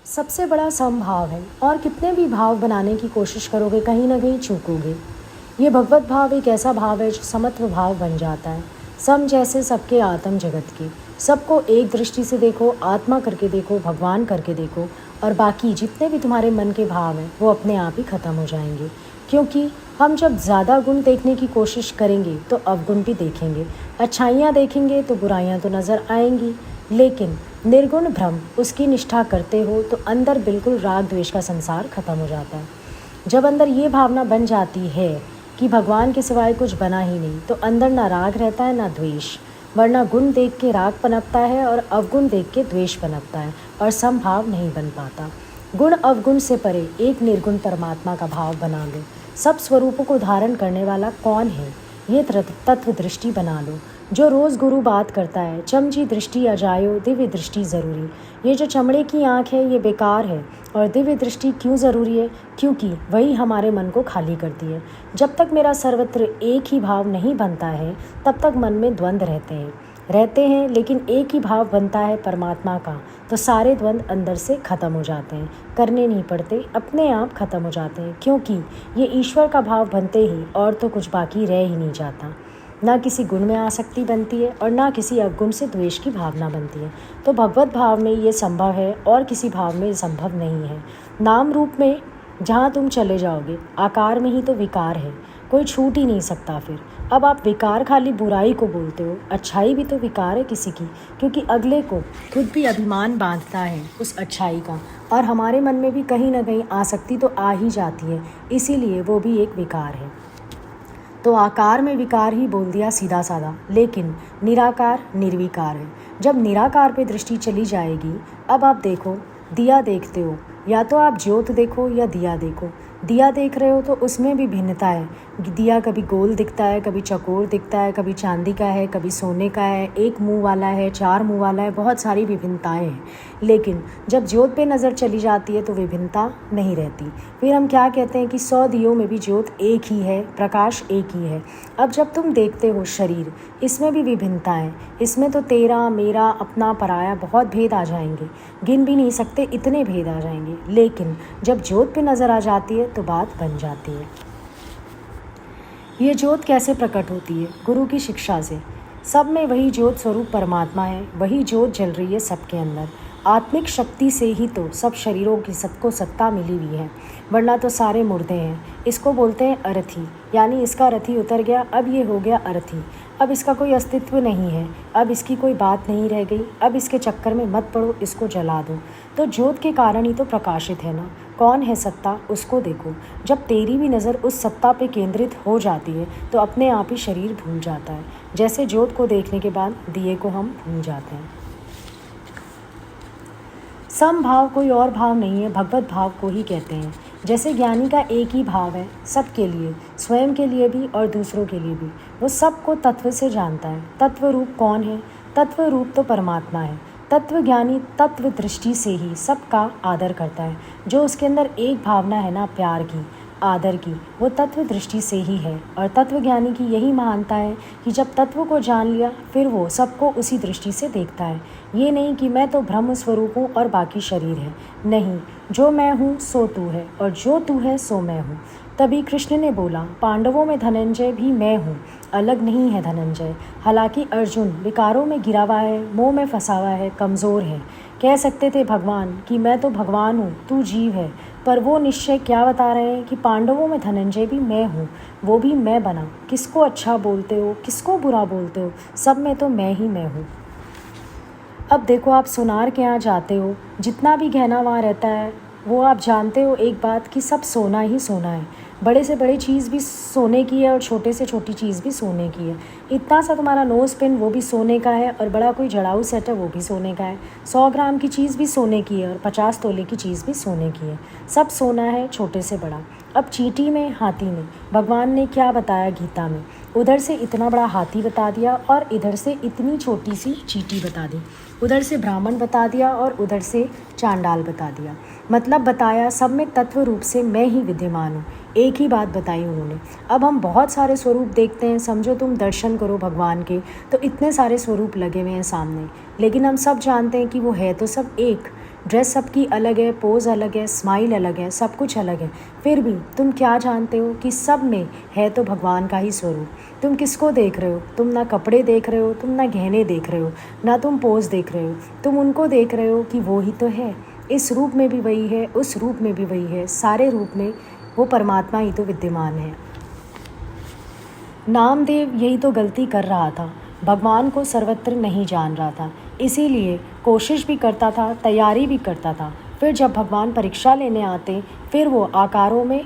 सबसे बड़ा समभाव है और कितने भी भाव बनाने की कोशिश करोगे कहीं ना कहीं चूकोगे। ये भगवत भाव एक ऐसा भाव है जो समत्व भाव बन जाता है। सम जैसे सबके आत्म जगत के, सबको एक दृष्टि से देखो, आत्मा करके देखो, भगवान करके देखो, और बाकी जितने भी तुम्हारे मन के भाव हैं वो अपने आप ही ख़त्म हो जाएंगे। क्योंकि हम जब ज़्यादा गुण देखने की कोशिश करेंगे तो अवगुण भी देखेंगे, अच्छाइयाँ देखेंगे तो बुराइयाँ तो नज़र आएंगी। लेकिन निर्गुण ब्रह्म उसकी निष्ठा करते हो तो अंदर बिल्कुल राग द्वेष का संसार खत्म हो जाता है। जब अंदर ये भावना बन जाती है कि भगवान के सिवाय कुछ बना ही नहीं, तो अंदर ना राग रहता है ना द्वेष, वरना गुण देख के राग पनपता है और अवगुण देख के द्वेष पनपता है और समभाव नहीं बन पाता। गुण अवगुण से परे एक निर्गुण परमात्मा का भाव बना लो। सब स्वरूपों को धारण करने वाला कौन है, ये तत्व दृष्टि बना लो। जो रोज़ गुरु बात करता है, चमची दृष्टि अजायो दिव्य दृष्टि ज़रूरी। ये जो चमड़े की आँख है ये बेकार है, और दिव्य दृष्टि क्यों ज़रूरी है? क्योंकि वही हमारे मन को खाली करती है। जब तक मेरा सर्वत्र एक ही भाव नहीं बनता है तब तक मन में द्वंद्व रहते हैं, लेकिन एक ही भाव बनता है परमात्मा का तो सारे द्वंद्व अंदर से ख़त्म हो जाते हैं। करने नहीं पड़ते, अपने आप ख़त्म हो जाते हैं, क्योंकि ये ईश्वर का भाव बनते ही और तो कुछ बाकी रह ही नहीं जाता। ना किसी गुण में आसक्ति बनती है और ना किसी अवगुण से द्वेष की भावना बनती है। तो भगवत भाव में ये संभव है और किसी भाव में संभव नहीं है। नाम रूप में जहाँ तुम चले जाओगे, आकार में ही तो विकार है, कोई छूट ही नहीं सकता। फिर अब आप विकार खाली बुराई को बोलते हो, अच्छाई भी तो विकार है किसी की, क्योंकि अगले को खुद भी अभिमान बांधता है उस अच्छाई का, और हमारे मन में भी कहीं ना कहीं आसक्ति तो आ ही जाती है, इसीलिए वो भी एक विकार है। तो आकार में विकार ही बोल दिया सीधा साधा, लेकिन निराकार निर्विकार है। जब निराकार पे दृष्टि चली जाएगी, अब आप देखो, दिया देखते हो, या तो आप ज्योत देखो या दिया देखो। दिया देख रहे हो तो उसमें भी भिन्नता है। दिया कभी गोल दिखता है, कभी चौकोर दिखता है, कभी चांदी का है, कभी सोने का है, एक मुंह वाला है, चार मुंह वाला है, बहुत सारी विभिन्नताएं हैं। लेकिन जब ज्योत पे नज़र चली जाती है तो विभिन्नता नहीं रहती। फिर हम क्या कहते हैं कि 100 दियों में भी ज्योत एक ही है, प्रकाश एक ही है। अब जब तुम देखते हो शरीर, इसमें भी विभिन्नता है, इसमें तो तेरा मेरा अपना पराया बहुत भेद आ जाएंगे, गिन भी नहीं सकते इतने भेद आ जाएंगे। लेकिन जब ज्योत पे नज़र आ जाती है तो बात बन जाती है। ये ज्योत कैसे प्रकट होती है? गुरु की शिक्षा से। सब में वही ज्योत स्वरूप परमात्मा है, वही ज्योत जल रही है सबके अंदर। आत्मिक शक्ति से ही तो सब शरीरों की सबको सत्ता मिली हुई है, वरना तो सारे मुर्दे हैं। इसको बोलते हैं अरथी, यानी इसका रथी उतर गया, अब ये हो गया अरथी। अब इसका कोई अस्तित्व नहीं है, अब इसकी कोई बात नहीं रह गई, अब इसके चक्कर में मत पड़ो, इसको जला दो। तो ज्योत के कारण ही तो प्रकाशित है ना। कौन है सत्ता, उसको देखो। जब तेरी भी नज़र उस सत्ता पे केंद्रित हो जाती है तो अपने आप ही शरीर भूल जाता है, जैसे ज्योत को देखने के बाद दिए को हम भूल जाते हैं। समभाव कोई और भाव नहीं है, भगवत भाव को ही कहते हैं। जैसे ज्ञानी का एक ही भाव है सबके लिए, स्वयं के लिए भी और दूसरों के लिए भी। वो सबको तत्व से जानता है। तत्व रूप कौन है? तत्व रूप तो परमात्मा है। तत्व ज्ञानी तत्व दृष्टि से ही सबका आदर करता है। जो उसके अंदर एक भावना है ना, प्यार की, आदर की, वो तत्व दृष्टि से ही है। और तत्व ज्ञानी की यही महानता है कि जब तत्व को जान लिया फिर वो सबको उसी दृष्टि से देखता है। ये नहीं कि मैं तो ब्रह्म स्वरूप हूँ और बाकी शरीर है। नहीं, जो मैं हूँ सो तू है और जो तू है सो मैं हूँ। तभी कृष्ण ने बोला, पांडवों में धनंजय भी मैं हूँ, अलग नहीं है धनंजय। हालांकि अर्जुन विकारों में गिरा हुआ है, मोह में फंसा हुआ है, कमज़ोर है। कह सकते थे भगवान कि मैं तो भगवान हूँ, तू जीव है, पर वो निश्चय क्या बता रहे हैं कि पांडवों में धनंजय भी मैं हूँ, वो भी मैं बना। किसको अच्छा बोलते हो, किसको बुरा बोलते हो, सब में तो मैं ही मैं हूँ। अब देखो, आप सोनार के यहाँ जाते हो, जितना भी गहना वहाँ रहता है वो आप जानते हो एक बात कि सब सोना ही सोना है। बड़े से बड़ी चीज़ भी सोने की है और छोटे से छोटी चीज़ भी सोने की है। इतना सा तुम्हारा नोज़ पिन वो भी सोने का है, और बड़ा कोई जड़ाऊ सेट है वो भी सोने का है। 100 ग्राम की चीज़ भी सोने की है और 50 तोले की चीज़ भी सोने की है। सब सोना है, छोटे से बड़ा। अब चींटी में, हाथी में, भगवान ने क्या बताया गीता में? उधर से इतना बड़ा हाथी बता दिया और इधर से इतनी छोटी सी चींटी बता दी। उधर से ब्राह्मण बता दिया और उधर से चांडाल बता दिया। मतलब बताया सब में तत्व रूप से मैं ही विद्यमान हूँ। एक ही बात बताई उन्होंने। अब हम बहुत सारे स्वरूप देखते हैं, समझो तुम दर्शन करो भगवान के तो इतने सारे स्वरूप लगे हुए हैं सामने, लेकिन हम सब जानते हैं कि वो है तो सब एक। ड्रेस सबकी अलग है, पोज अलग है, स्माइल अलग है, सब कुछ अलग है, फिर भी तुम क्या जानते हो कि सब में है तो भगवान का ही स्वरूप। तुम किसको देख रहे हो? तुम ना कपड़े देख रहे हो, तुम ना गहने देख रहे हो, ना तुम पोज देख रहे हो, तुम उनको देख रहे हो कि वो ही तो है। इस रूप में भी वही है, उस रूप में भी वही है, सारे रूप में वो परमात्मा ही तो विद्यमान है। नामदेव यही तो गलती कर रहा था, भगवान को सर्वत्र नहीं जान रहा था, इसीलिए कोशिश भी करता था, तैयारी भी करता था। फिर जब भगवान परीक्षा लेने आते, फिर वो आकारों में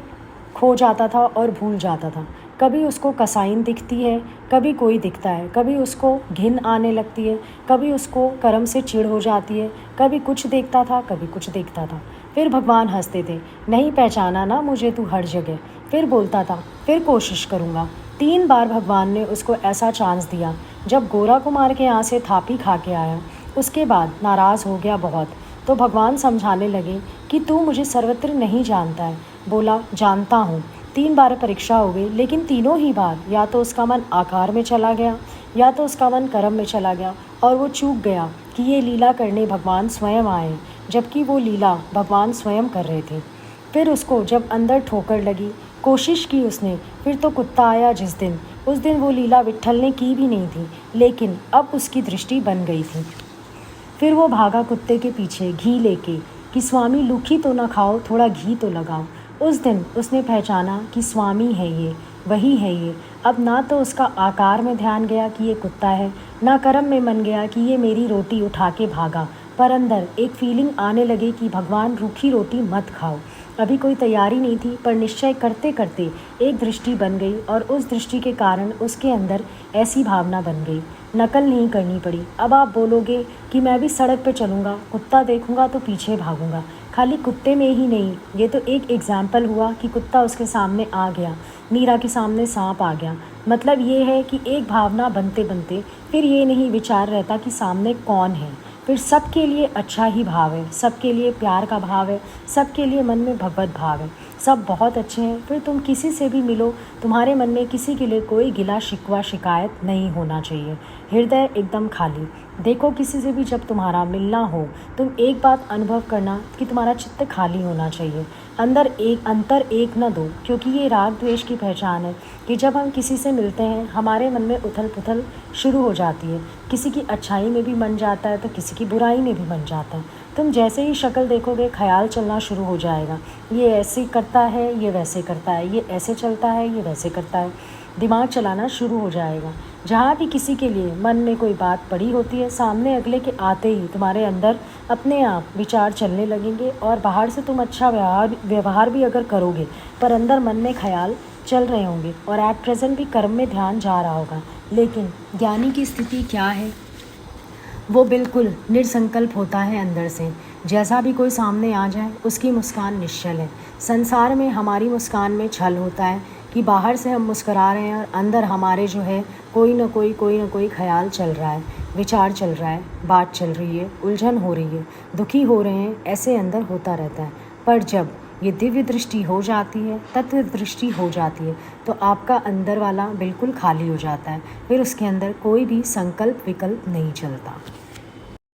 खो जाता था और भूल जाता था। कभी उसको कसाईन दिखती है, कभी कोई दिखता है, कभी उसको घिन आने लगती है, कभी उसको कर्म से चिढ़ हो जाती है, कभी कुछ देखता था, कभी कुछ देखता था। फिर भगवान हंसते थे, नहीं पहचाना ना मुझे तू हर जगह। फिर बोलता था, फिर कोशिश करूँगा। 3 बार भगवान ने उसको ऐसा चांस दिया। जब गोरा कुमार के यहाँ से थापी खा के आया, उसके बाद नाराज़ हो गया बहुत। तो भगवान समझाने लगे कि तू मुझे सर्वत्र नहीं जानता है। बोला, जानता हूँ। 3 बार परीक्षा हो गई, लेकिन तीनों ही बार या तो उसका मन आकार में चला गया, या तो उसका मन कर्म में चला गया, और वो चूक गया कि ये लीला करने भगवान स्वयं आए, जबकि वो लीला भगवान स्वयं कर रहे थे। फिर उसको जब अंदर ठोकर लगी, कोशिश की उसने, फिर तो कुत्ता आया जिस दिन, उस दिन वो लीला विट्ठल ने की भी नहीं थी, लेकिन अब उसकी दृष्टि बन गई थी। फिर वो भागा कुत्ते के पीछे घी लेके कि स्वामी लूखी तो ना खाओ, थोड़ा घी तो लगाओ। उस दिन उसने पहचाना कि स्वामी है ये, वही है ये। अब ना तो उसका आकार में ध्यान गया कि ये कुत्ता है, ना कर्म में मन गया कि ये मेरी रोटी उठा के भागा, पर अंदर एक फीलिंग आने लगी कि भगवान रूखी रोटी मत खाओ। अभी कोई तैयारी नहीं थी, पर निश्चय करते करते एक दृष्टि बन गई, और उस दृष्टि के कारण उसके अंदर ऐसी भावना बन गई, नकल नहीं करनी पड़ी। अब आप बोलोगे कि मैं भी सड़क पे चलूँगा, कुत्ता देखूँगा तो पीछे भागूँगा। खाली कुत्ते में ही नहीं, ये तो एक एग्जाम्पल हुआ कि कुत्ता उसके सामने आ गया, मीरा के सामने सांप आ गया। मतलब ये है कि एक भावना बनते बनते फिर ये नहीं विचार रहता कि सामने कौन है, फिर सबके लिए अच्छा ही भाव है, सबके लिए प्यार का भाव है, सबके लिए मन में भगवत भाव है, सब बहुत अच्छे हैं। फिर तुम किसी से भी मिलो, तुम्हारे मन में किसी के लिए कोई गिला शिकवा शिकायत नहीं होना चाहिए, हृदय एकदम खाली। देखो किसी से भी जब तुम्हारा मिलना हो, तुम एक बात अनुभव करना कि तुम्हारा चित्त खाली होना चाहिए, अंतर एक न दो, क्योंकि ये राग द्वेष की पहचान है कि जब हम किसी से मिलते हैं हमारे मन में उथल पुथल शुरू हो जाती है। किसी की अच्छाई में भी मन जाता है तो किसी की बुराई में भी मन जाता है। तुम जैसे ही शक्ल देखोगे ख्याल चलना शुरू हो जाएगा, ये ऐसे करता है, ये वैसे करता है, ये ऐसे चलता है, ये वैसे करता है, दिमाग चलाना शुरू हो जाएगा। जहाँ भी किसी के लिए मन में कोई बात पड़ी होती है, सामने अगले के आते ही तुम्हारे अंदर अपने आप विचार चलने लगेंगे, और बाहर से तुम अच्छा व्यवहार भी अगर करोगे, पर अंदर मन में ख्याल चल रहे होंगे, और एट प्रेजेंट भी कर्म में ध्यान जा रहा होगा। लेकिन ज्ञानी की स्थिति क्या है? वो बिल्कुल निर्संकल्प होता है अंदर से। जैसा भी कोई सामने आ जाए उसकी मुस्कान निश्चल है। संसार में हमारी मुस्कान में छल होता है कि बाहर से हम मुस्करा रहे हैं और अंदर हमारे जो है कोई ना कोई ख्याल चल रहा है, विचार चल रहा है, बात चल रही है, उलझन हो रही है, दुखी हो रहे हैं, ऐसे अंदर होता रहता है। पर जब ये दिव्य दृष्टि हो जाती है, तत्व दृष्टि हो जाती है, तो आपका अंदर वाला बिल्कुल खाली हो जाता है। फिर उसके अंदर कोई भी संकल्प विकल्प नहीं चलता।